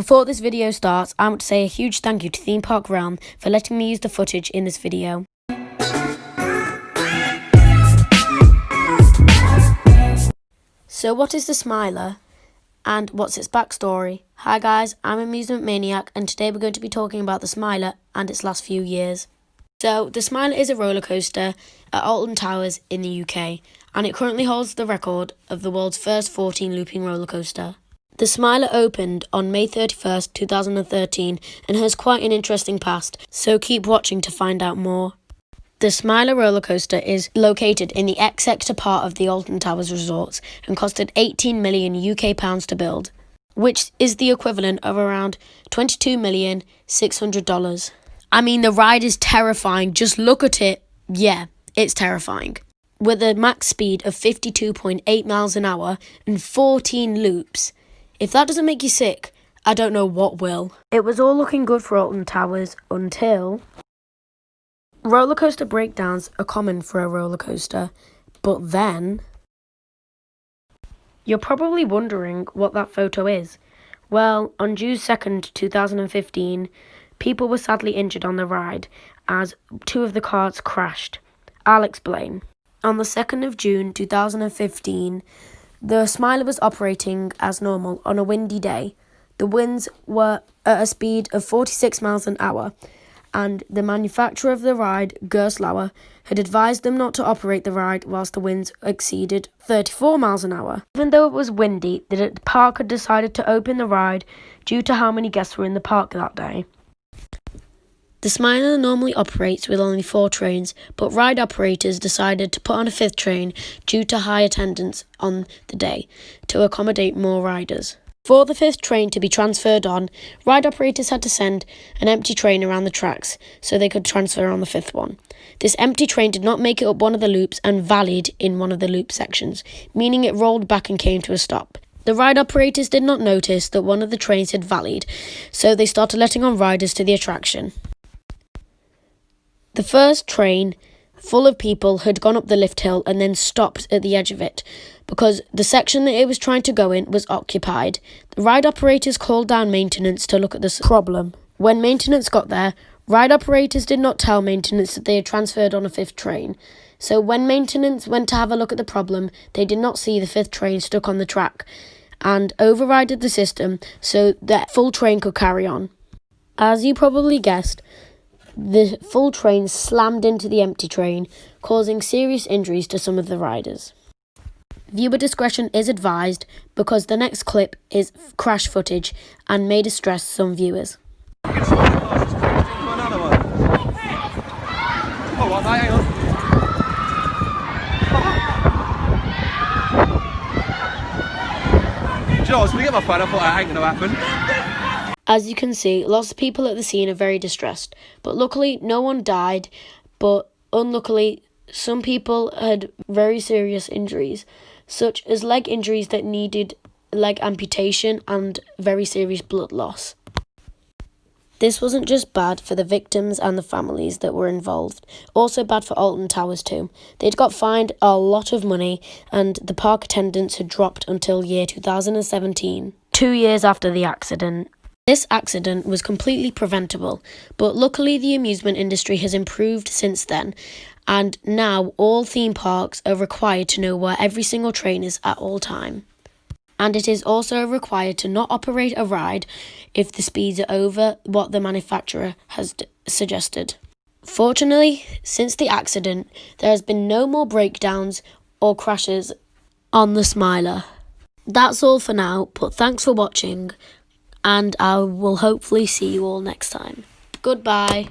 Before this video starts, I want to say a huge thank you to Theme Park Realm for letting me use the footage in this video. So what is the Smiler and what's its backstory? Hi guys, I'm Amusement Maniac and today we're going to be talking about the Smiler and its last few years. So the Smiler is a roller coaster at Alton Towers in the UK and it currently holds the record of the world's first 14 looping roller coaster. The Smiler opened on May 31st, 2013 and has quite an interesting past, so keep watching to find out more. The Smiler roller coaster is located in the X sector part of the Alton Towers resorts and costed 18 million UK pounds to build, which is the equivalent of around $22,600,000. I mean, the ride is terrifying. Just look at it. Yeah, it's terrifying. With a max speed of 52.8 miles an hour and 14 loops. If that doesn't make you sick, I don't know what will. It was all looking good for Alton Towers until... Roller coaster breakdowns are common for a roller coaster, but then... You're probably wondering what that photo is. Well, on June 2nd, 2015, people were sadly injured on the ride as two of the carts crashed. I'll explain. On the 2nd of June 2015, the Smiler was operating as normal on a windy day. The winds were at a speed of 46 miles an hour, and the manufacturer of the ride, Gerstlauer, had advised them not to operate the ride whilst the winds exceeded 34 miles an hour. Even though it was windy, the park had decided to open the ride due to how many guests were in the park that day. The Smiler normally operates with only 4 trains, but ride operators decided to put on a 5th train due to high attendance on the day to accommodate more riders. For the 5th train to be transferred on, ride operators had to send an empty train around the tracks so they could transfer on the 5th one. This empty train did not make it up one of the loops and valleyed in one of the loop sections, meaning it rolled back and came to a stop. The ride operators did not notice that one of the trains had valleyed, so they started letting on riders to the attraction. The first train, full of people, had gone up the lift hill and then stopped at the edge of it because the section that it was trying to go in was occupied. The ride operators called down maintenance to look at this problem. When maintenance got there, ride operators did not tell maintenance that they had transferred on a 5th train. So when maintenance went to have a look at the problem, they did not see the 5th train stuck on the track and overrided the system so that full train could carry on. As you probably guessed, the full train slammed into the empty train, causing serious injuries to some of the riders. Viewer discretion is advised because the next clip is crash footage and may distress some viewers. As you can see, lots of people at the scene are very distressed, but luckily no one died, but unluckily some people had very serious injuries, such as leg injuries that needed leg amputation and very serious blood loss. This wasn't just bad for the victims and the families that were involved, also bad for Alton Towers too. They'd got fined a lot of money and the park attendance had dropped until year 2017, 2 years after the accident. This accident was completely preventable, but luckily the amusement industry has improved since then, and now all theme parks are required to know where every single train is at all time. And it is also required to not operate a ride if the speeds are over what the manufacturer has suggested. Fortunately, since the accident, there has been no more breakdowns or crashes on the Smiler. That's all for now, but thanks for watching. And I will hopefully see you all next time. Goodbye.